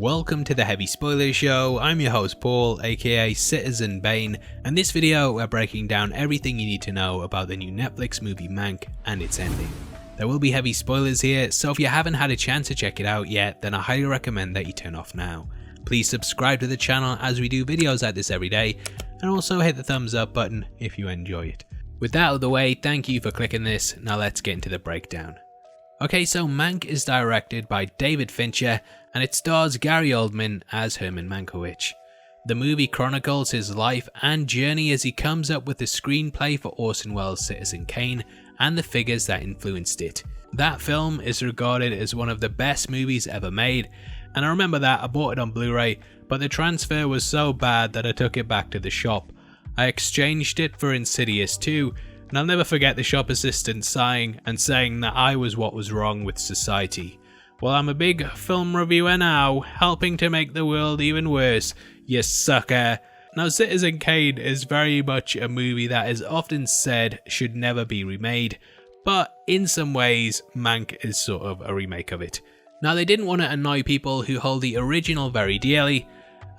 Welcome to the Heavy Spoilers Show. I'm your host Paul, aka Citizen Bane, and this video we're breaking down everything you need to know about the new Netflix movie Mank and its ending. There will be heavy spoilers here, so if you haven't had a chance to check it out yet, then I highly recommend that you turn off now. Please subscribe to the channel as we do videos like this every day, and also hit the thumbs up button if you enjoy it. With that out of the way, thank you for clicking this. Now let's get into the breakdown. Okay, so Mank is directed by David Fincher and it stars Gary Oldman as Herman Mankowitz. The movie chronicles his life and journey as he comes up with the screenplay for Orson Welles' Citizen Kane and the figures that influenced it. That film is regarded as one of the best movies ever made, and I remember that I bought it on Blu-ray, but the transfer was so bad that I took it back to the shop. I exchanged it for Insidious 2, and I'll never forget the shop assistant sighing and saying that I was what was wrong with society. Well, I'm a big film reviewer now, helping to make the world even worse, you sucker. Now, Citizen Kane is very much a movie that is often said should never be remade, but in some ways, Mank is sort of a remake of it. Now, they didn't want to annoy people who hold the original very dearly,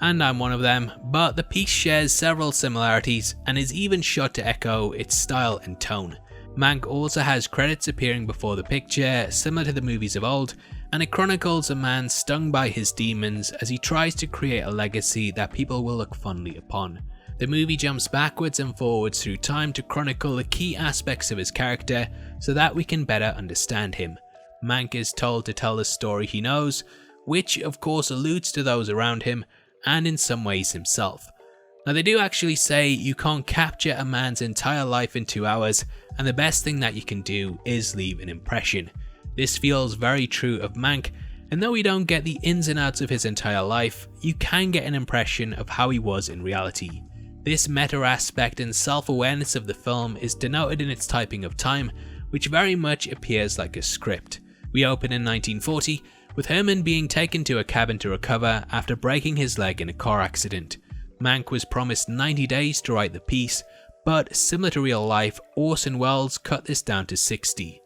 and I'm one of them, but the piece shares several similarities and is even shot to echo its style and tone. Mank also has credits appearing before the picture, similar to the movies of old, and it chronicles a man stung by his demons as he tries to create a legacy that people will look fondly upon. The movie jumps backwards and forwards through time to chronicle the key aspects of his character so that we can better understand him. Mank is told to tell the story he knows, which of course alludes to those around him, and in some ways himself. Now, they do actually say you can't capture a man's entire life in 2 hours, and the best thing that you can do is leave an impression. This feels very true of Mank, and though we don't get the ins and outs of his entire life, you can get an impression of how he was in reality. This meta aspect and self-awareness of the film is denoted in its typing of time, which very much appears like a script. We open in 1940, with Herman being taken to a cabin to recover after breaking his leg in a car accident. Mank was promised 90 days to write the piece, but similar to real life, Orson Welles cut this down to 60.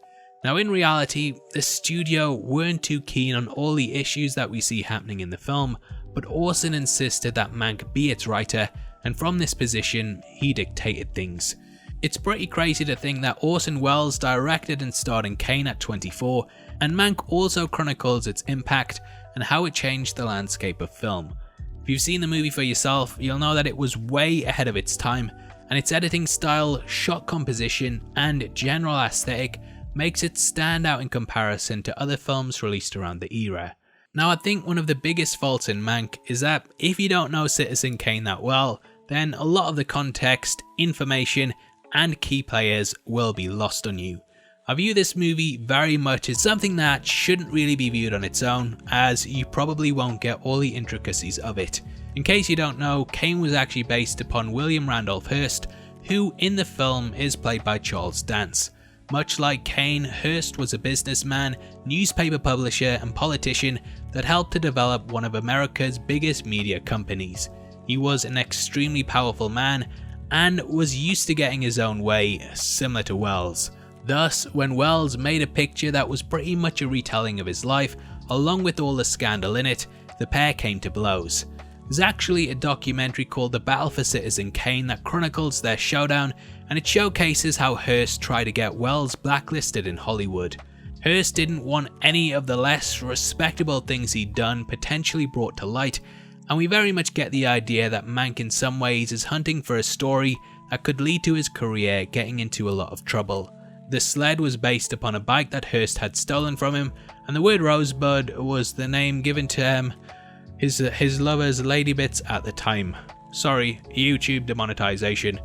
Now, in reality, the studio weren't too keen on all the issues that we see happening in the film, but Orson insisted that Mank be its writer, and from this position, he dictated things. It's pretty crazy to think that Orson Welles directed and starred in Kane at 24, and Mank also chronicles its impact and how it changed the landscape of film. If you've seen the movie for yourself, you'll know that it was way ahead of its time, and its editing style, shot composition, and general aesthetic makes it stand out in comparison to other films released around the era. Now, I think one of the biggest faults in Mank is that if you don't know Citizen Kane that well, then a lot of the context, information, and key players will be lost on you. I view this movie very much as something that shouldn't really be viewed on its own, as you probably won't get all the intricacies of it. In case you don't know, Kane was actually based upon William Randolph Hearst, who in the film is played by Charles Dance. Much like Kane, Hearst was a businessman, newspaper publisher, and politician that helped to develop one of America's biggest media companies. He was an extremely powerful man and was used to getting his own way, similar to Welles. Thus, when Welles made a picture that was pretty much a retelling of his life, along with all the scandal in it, the pair came to blows. There's actually a documentary called The Battle for Citizen Kane that chronicles their showdown, and it showcases how Hearst tried to get Welles blacklisted in Hollywood. Hearst didn't want any of the less respectable things he'd done potentially brought to light, and we very much get the idea that Mank in some ways is hunting for a story that could lead to his career getting into a lot of trouble. The sled was based upon a bike that Hearst had stolen from him, and the word Rosebud was the name given to his lover's lady bits at the time. Sorry, YouTube demonetization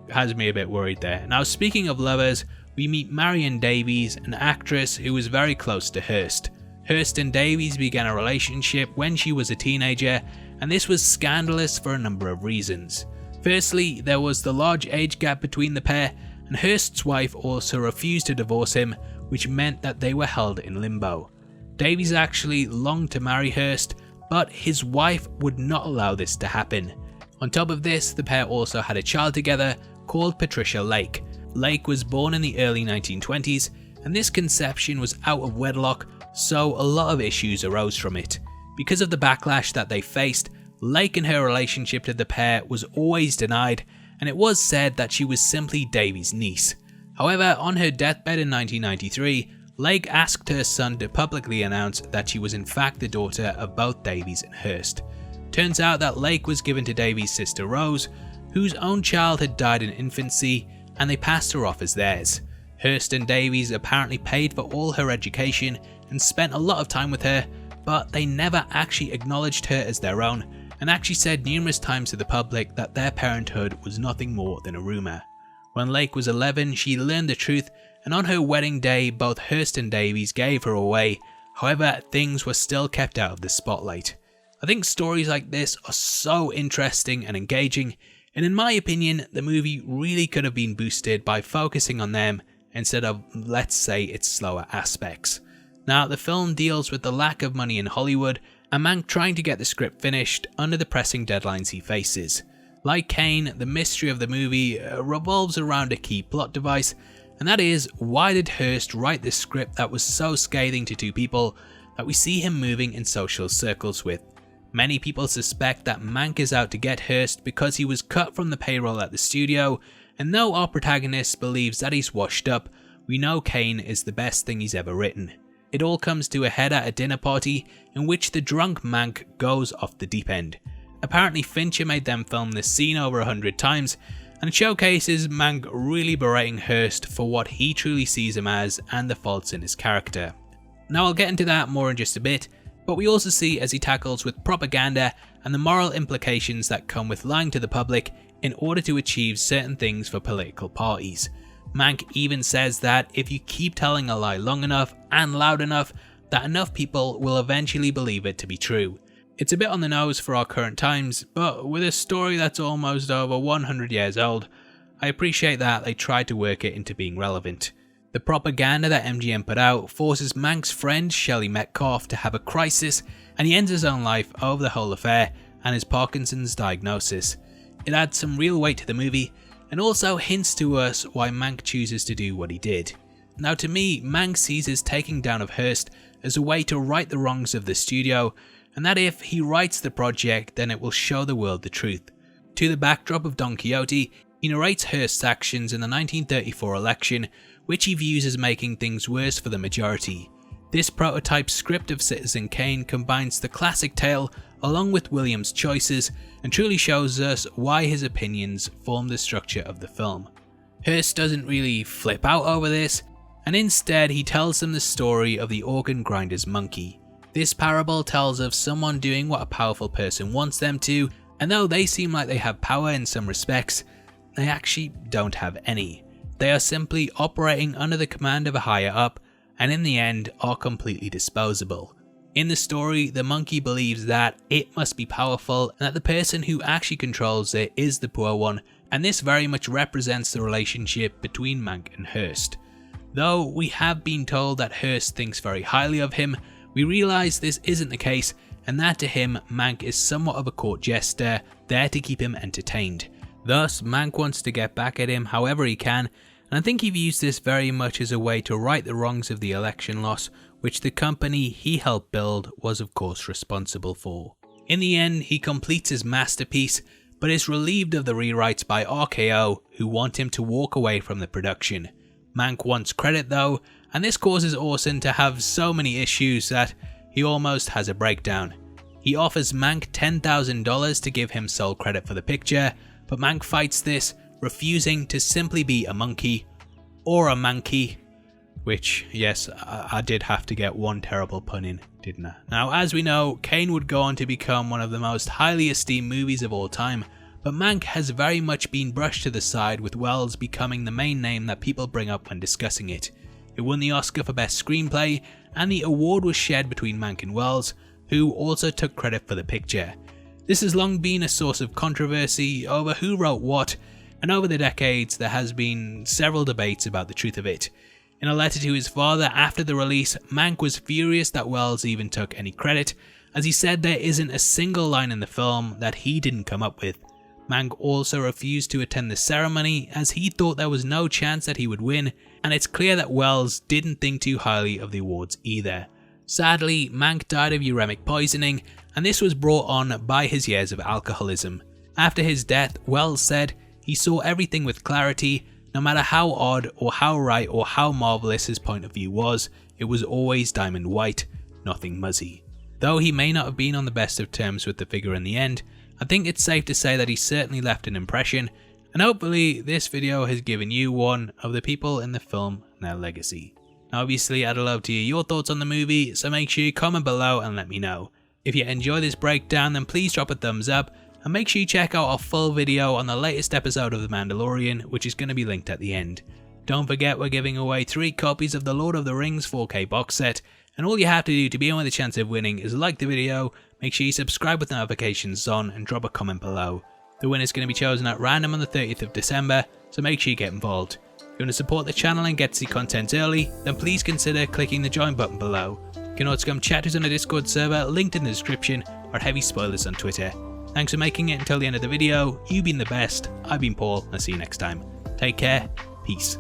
has me a bit worried there. Now, speaking of lovers, we meet Marion Davies, an actress who was very close to Hearst. Hearst and Davies began a relationship when she was a teenager, and this was scandalous for a number of reasons. Firstly, there was the large age gap between the pair, and Hearst's wife also refused to divorce him, which meant that they were held in limbo. Davies actually longed to marry Hearst, but his wife would not allow this to happen. On top of this, the pair also had a child together called Patricia Lake. Lake was born in the early 1920s, and this conception was out of wedlock, so a lot of issues arose from it. Because of the backlash that they faced, Lake and her relationship to the pair was always denied, and it was said that she was simply Davies' niece. However, on her deathbed in 1993, Lake asked her son to publicly announce that she was in fact the daughter of both Davies and Hearst. Turns out that Lake was given to Davies' sister Rose, whose own child had died in infancy, and they passed her off as theirs. Hearst and Davies apparently paid for all her education and spent a lot of time with her, but they never actually acknowledged her as their own, and actually said numerous times to the public that their parenthood was nothing more than a rumour. When Lake was 11, she learned the truth, and on her wedding day both Hearst and Davies gave her away. However, things were still kept out of the spotlight. I think stories like this are so interesting and engaging, and in my opinion, the movie really could have been boosted by focusing on them instead of, let's say, its slower aspects. Now, the film deals with the lack of money in Hollywood, and Mank trying to get the script finished under the pressing deadlines he faces. Like Kane, the mystery of the movie revolves around a key plot device, and that is, why did Hearst write this script that was so scathing to two people that we see him moving in social circles with? Many people suspect that Mank is out to get Hearst because he was cut from the payroll at the studio, and though our protagonist believes that he's washed up, we know Kane is the best thing he's ever written. It all comes to a head at a dinner party in which the drunk Mank goes off the deep end. Apparently Fincher made them film this scene over 100 times, and it showcases Mank really berating Hearst for what he truly sees him as and the faults in his character. Now I'll get into that more in just a bit, but we also see as he tackles with propaganda and the moral implications that come with lying to the public in order to achieve certain things for political parties. Mank even says that if you keep telling a lie long enough and loud enough, that enough people will eventually believe it to be true. It's a bit on the nose for our current times, but with a story that's almost over 100 years old, I appreciate that they tried to work it into being relevant. The propaganda that MGM put out forces Mank's friend Shelley Metcalf to have a crisis, and he ends his own life over the whole affair and his Parkinson's diagnosis. It adds some real weight to the movie, and also hints to us why Mank chooses to do what he did. Now to me, Mank sees his taking down of Hearst as a way to right the wrongs of the studio, and that if he writes the project, then it will show the world the truth. To the backdrop of Don Quixote, he narrates Hearst's actions in the 1934 election, which he views as making things worse for the majority. This prototype script of Citizen Kane combines the classic tale along with Williams' choices and truly shows us why his opinions form the structure of the film. Hearst doesn't really flip out over this, and instead he tells them the story of the organ grinder's monkey. This parable tells of someone doing what a powerful person wants them to, and though they seem like they have power in some respects, they actually don't have any. They are simply operating under the command of a higher up, and in the end are completely disposable. In the story, the monkey believes that it must be powerful and that the person who actually controls it is the poor one, and this very much represents the relationship between Mank and Hearst. Though we have been told that Hearst thinks very highly of him, we realise this isn't the case, and that to him Mank is somewhat of a court jester there to keep him entertained. Thus, Mank wants to get back at him however he can, and I think he views this very much as a way to right the wrongs of the election loss, which the company he helped build was of course responsible for. In the end, he completes his masterpiece, but is relieved of the rewrites by RKO, who want him to walk away from the production. Mank wants credit though, and this causes Orson to have so many issues that he almost has a breakdown. He offers Mank $10,000 to give him sole credit for the picture, but Mank fights this, refusing to simply be a monkey, or a Mankey, which, yes, I did have to get one terrible pun in, didn't I? Now, as we know, Kane would go on to become one of the most highly esteemed movies of all time, but Mank has very much been brushed to the side, with Wells becoming the main name that people bring up when discussing it. It won the Oscar for Best Screenplay, and the award was shared between Mank and Wells, who also took credit for the picture. This has long been a source of controversy over who wrote what, and over the decades there has been several debates about the truth of it. In a letter to his father after the release, Mank was furious that Wells even took any credit, as he said there isn't a single line in the film that he didn't come up with. Mank also refused to attend the ceremony as he thought there was no chance that he would win, and it's clear that Wells didn't think too highly of the awards either. Sadly, Mank died of uremic poisoning, and this was brought on by his years of alcoholism. After his death, Wells said he saw everything with clarity. No matter how odd or how right or how marvellous his point of view was, it was always diamond white, nothing muzzy. Though he may not have been on the best of terms with the figure in the end, I think it's safe to say that he certainly left an impression, and hopefully this video has given you one of the people in the film and their legacy. Now obviously I'd love to hear your thoughts on the movie, so make sure you comment below and let me know. If you enjoy this breakdown, then please drop a thumbs up, and make sure you check out our full video on the latest episode of The Mandalorian, which is going to be linked at the end. Don't forget we're giving away 3 copies of the Lord of the Rings 4K box set, and all you have to do to be in with a chance of winning is like the video, make sure you subscribe with notifications on, and drop a comment below. The winner is going to be chosen at random on the 30th of December, so make sure you get involved. If you want to support the channel and get to see content early, then please consider clicking the join button below. You can also come chat to us on a Discord server linked in the description, or heavy spoilers on Twitter. Thanks for making it until the end of the video. You've been the best. I've been Paul, and I'll see you next time. Take care. Peace.